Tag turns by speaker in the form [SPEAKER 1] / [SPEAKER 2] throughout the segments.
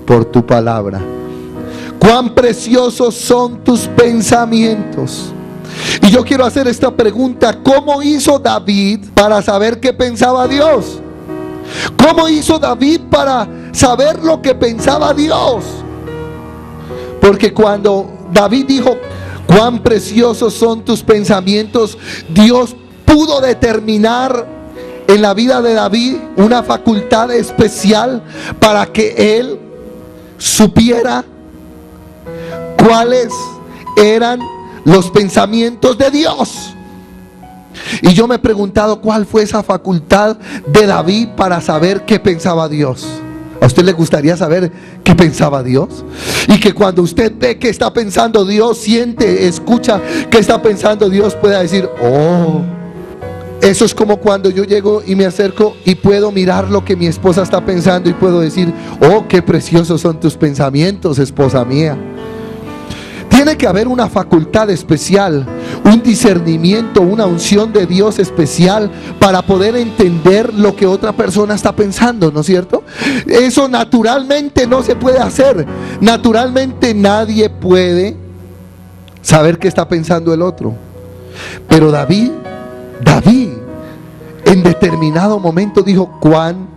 [SPEAKER 1] por tu palabra. Cuán preciosos son tus pensamientos. Y yo quiero hacer esta pregunta: ¿cómo hizo David para saber qué pensaba Dios? ¿Cómo hizo David para saber lo que pensaba Dios? Porque cuando David dijo cuán preciosos son tus pensamientos, Dios pudo determinar en la vida de David una facultad especial para que él supiera cuáles eran los pensamientos de Dios. Y yo me he preguntado cuál fue esa facultad de David para saber qué pensaba Dios. ¿A usted le gustaría saber qué pensaba Dios? Y que cuando usted ve qué está pensando Dios, siente, escucha qué está pensando Dios, pueda decir: oh. Eso es como cuando yo llego y me acerco y puedo mirar lo que mi esposa está pensando y puedo decir: oh, qué preciosos son tus pensamientos, esposa mía. Tiene que haber una facultad especial, un discernimiento, una unción de Dios especial para poder entender lo que otra persona está pensando, ¿no es cierto? Eso naturalmente no se puede hacer. Naturalmente nadie puede saber qué está pensando el otro. Pero David en determinado momento dijo: cuán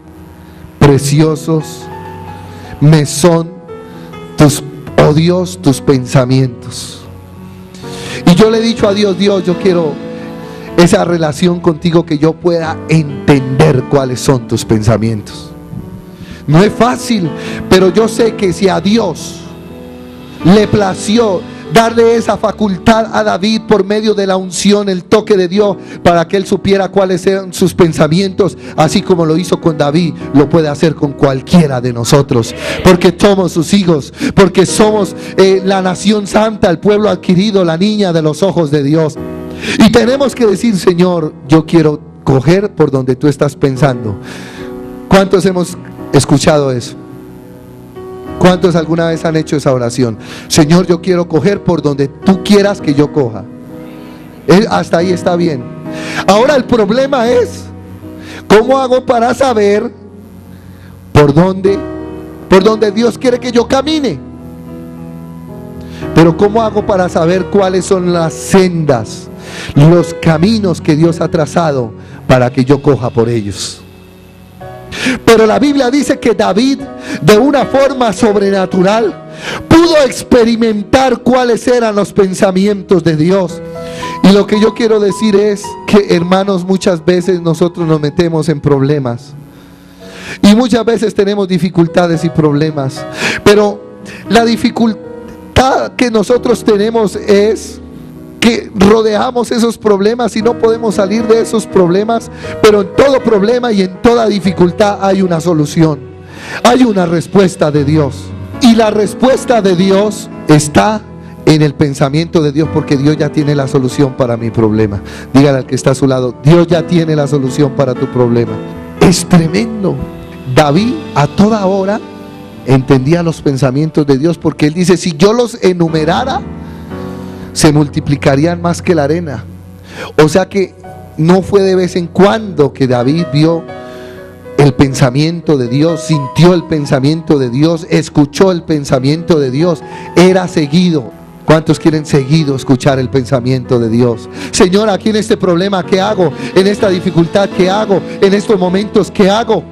[SPEAKER 1] preciosos me son tus, oh Dios, tus pensamientos. Y yo le he dicho a Dios: Dios, yo quiero esa relación contigo, que yo pueda entender cuáles son tus pensamientos. No es fácil, pero yo sé que si a Dios le plació darle esa facultad a David por medio de la unción, el toque de Dios, para que él supiera cuáles eran sus pensamientos, así como lo hizo con David, lo puede hacer con cualquiera de nosotros, porque somos sus hijos, porque somos la nación santa, el pueblo adquirido, la niña de los ojos de Dios. Y tenemos que decir: Señor, yo quiero coger por donde tú estás pensando. ¿Cuántos hemos escuchado eso? ¿Cuántos alguna vez han hecho esa oración? Señor, yo quiero coger por donde tú quieras que yo coja. Hasta ahí está bien. Ahora el problema es: ¿cómo hago para saber por dónde Dios quiere que yo camine? Pero ¿cómo hago para saber cuáles son las sendas, los caminos que Dios ha trazado para que yo coja por ellos? Pero la Biblia dice que David, de una forma sobrenatural, pudo experimentar cuáles eran los pensamientos de Dios. Y lo que yo quiero decir es que, hermanos, muchas veces nosotros nos metemos en problemas y muchas veces tenemos dificultades y problemas, pero la dificultad que nosotros tenemos es que rodeamos esos problemas y no podemos salir de esos problemas. Pero en todo problema y en toda dificultad hay una solución, hay una respuesta de Dios. Y la respuesta de Dios está en el pensamiento de Dios, porque Dios ya tiene la solución para mi problema. Dígale al que está a su lado: Dios ya tiene la solución para tu problema. Es tremendo. David a toda hora entendía los pensamientos de Dios, porque él dice: si yo los enumerara, se multiplicarían más que la arena. O sea que no fue de vez en cuando que David vio el pensamiento de Dios, sintió el pensamiento de Dios, escuchó el pensamiento de Dios. Era seguido. ¿Cuántos quieren seguido escuchar el pensamiento de Dios? Señor, aquí en este problema, ¿qué hago? En esta dificultad, ¿qué hago? En estos momentos, ¿qué hago?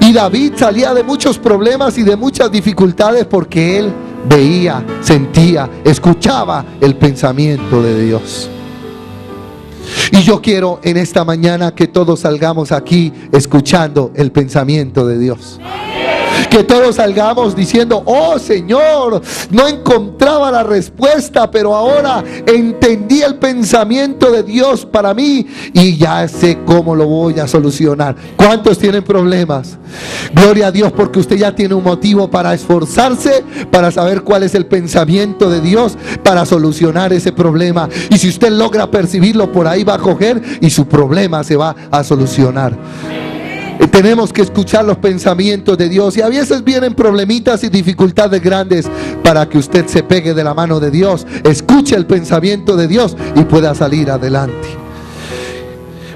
[SPEAKER 1] Y David salía de muchos problemas y de muchas dificultades porque él veía, sentía, escuchaba el pensamiento de Dios. Y yo quiero en esta mañana que todos salgamos aquí escuchando el pensamiento de Dios. Que todos salgamos diciendo: oh Señor, no encontraba la respuesta, pero ahora entendí el pensamiento de Dios para mí y ya sé cómo lo voy a solucionar. ¿Cuántos tienen problemas? Gloria a Dios, porque usted ya tiene un motivo para esforzarse, para saber cuál es el pensamiento de Dios para solucionar ese problema. Y si usted logra percibirlo, por ahí va a coger y su problema se va a solucionar. Tenemos que escuchar los pensamientos de Dios, y a veces vienen problemitas y dificultades grandes para que usted se pegue de la mano de Dios, escuche el pensamiento de Dios y pueda salir adelante.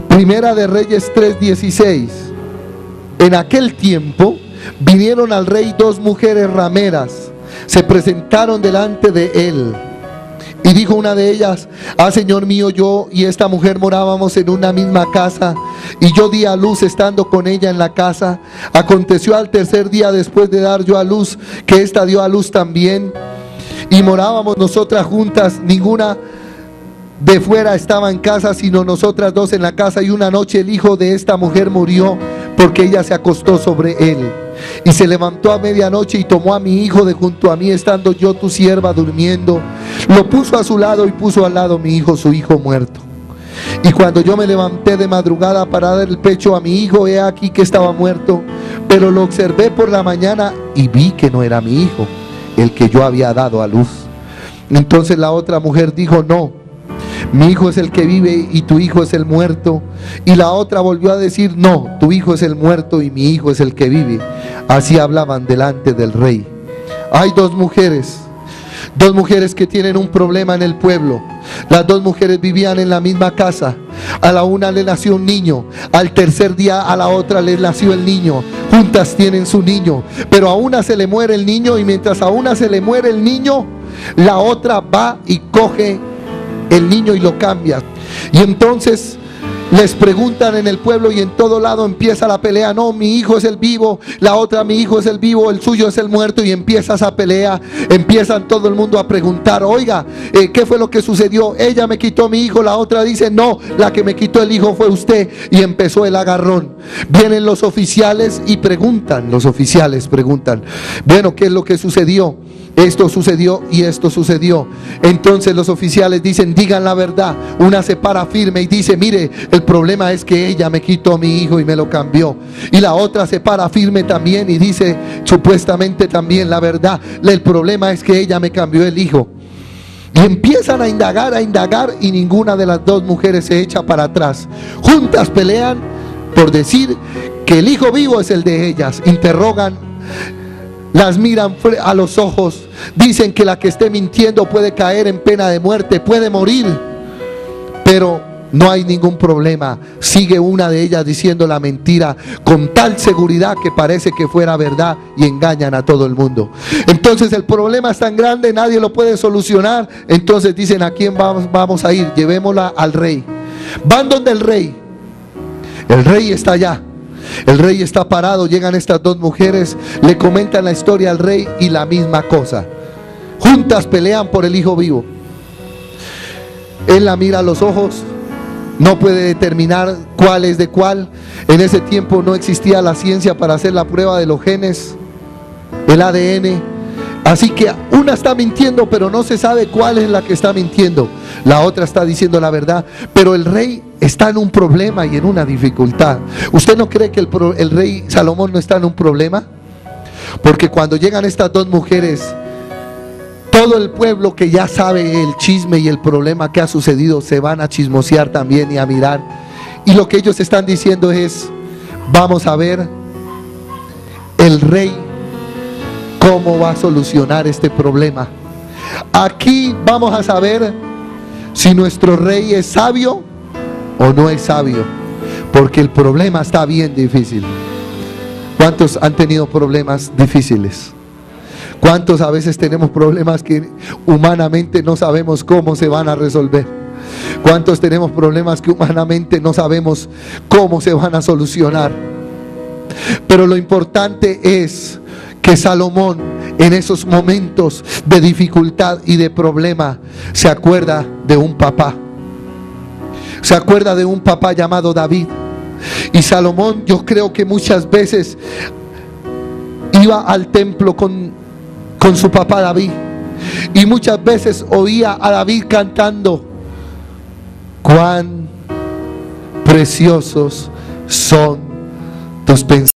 [SPEAKER 1] Primera de Reyes 3:16. En aquel tiempo vinieron al rey dos mujeres rameras, se presentaron delante de él. Y dijo una de ellas: ah, Señor mío, yo y esta mujer morábamos en una misma casa, y yo di a luz estando con ella en la casa. Aconteció al tercer día después de dar yo a luz, que ésta dio a luz también, y morábamos nosotras juntas, ninguna de fuera estaba en casa, sino nosotras dos en la casa. Y una noche el hijo de esta mujer murió, porque ella se acostó sobre él. Y se levantó a medianoche y tomó a mi hijo de junto a mí, estando yo tu sierva durmiendo. Lo puso a su lado y puso al lado mi hijo, su hijo muerto. Y cuando yo me levanté de madrugada para dar el pecho a mi hijo, he aquí que estaba muerto. Pero lo observé por la mañana y vi que no era mi hijo, el que yo había dado a luz. Entonces la otra mujer dijo: no, mi hijo es el que vive y tu hijo es el muerto. Y la otra volvió a decir: no, tu hijo es el muerto y mi hijo es el que vive. Así hablaban delante del rey. Hay dos mujeres que tienen un problema en el pueblo. Las dos mujeres vivían en la misma casa. A la una le nació un niño, al tercer día a la otra le nació el niño. Juntas tienen su niño, pero a una se le muere el niño, y mientras a una se le muere el niño, la otra va y coge el niño y lo cambia. Y entonces les preguntan en el pueblo, y en todo lado empieza la pelea: no, mi hijo es el vivo. La otra: mi hijo es el vivo, el suyo es el muerto. Y empieza esa pelea. Empiezan todo el mundo a preguntar: oiga, ¿qué fue lo que sucedió? Ella me quitó mi hijo. La otra dice: no, la que me quitó el hijo fue usted. Y empezó el agarrón. Vienen los oficiales y preguntan. Los oficiales preguntan: bueno, ¿qué es lo que sucedió? Esto sucedió y esto sucedió. Entonces los oficiales dicen: digan la verdad. Una se para firme y dice: mire, el problema es que ella me quitó a mi hijo y me lo cambió. Y la otra se para firme también y dice supuestamente también la verdad: el problema es que ella me cambió el hijo. Y empiezan a indagar y ninguna de las dos mujeres se echa para atrás. Juntas pelean por decir que el hijo vivo es el de ellas. Interrogan, las miran a los ojos, dicen que la que esté mintiendo puede caer en pena de muerte, puede morir, pero no hay ningún problema. Sigue una de ellas diciendo la mentira con tal seguridad que parece que fuera verdad, y engañan a todo el mundo. Entonces el problema es tan grande, nadie lo puede solucionar. Entonces dicen: ¿a quién vamos a ir? Llevémosla al rey. Van donde el rey. El rey está allá. El rey está parado. Llegan estas dos mujeres, le comentan la historia al rey y la misma cosa. Juntas pelean por el hijo vivo. Él la mira a los ojos, no puede determinar cuál es de cuál. En ese tiempo no existía la ciencia para hacer la prueba de los genes, el ADN. Así que una está mintiendo, pero no se sabe cuál es la que está mintiendo. La otra está diciendo la verdad, pero el rey está en un problema y en una dificultad. ¿Usted no cree que el rey Salomón no está en un problema? Porque cuando llegan estas dos mujeres, todo el pueblo que ya sabe el chisme y el problema que ha sucedido, se van a chismosear también y a mirar. Y lo que ellos están diciendo es: vamos a ver el rey cómo va a solucionar este problema. Aquí vamos a saber si nuestro rey es sabio o no es sabio, porque el problema está bien difícil. ¿Cuántos han tenido problemas difíciles? ¿Cuántos a veces tenemos problemas que humanamente no sabemos cómo se van a resolver? ¿Cuántos tenemos problemas que humanamente no sabemos cómo se van a solucionar? Pero lo importante es que Salomón, en esos momentos de dificultad y de problema, se acuerda de un papá. Se acuerda de un papá llamado David. Y Salomón, yo creo que muchas veces iba al templo con su papá David, y muchas veces oía a David cantando: cuán preciosos son tus pensamientos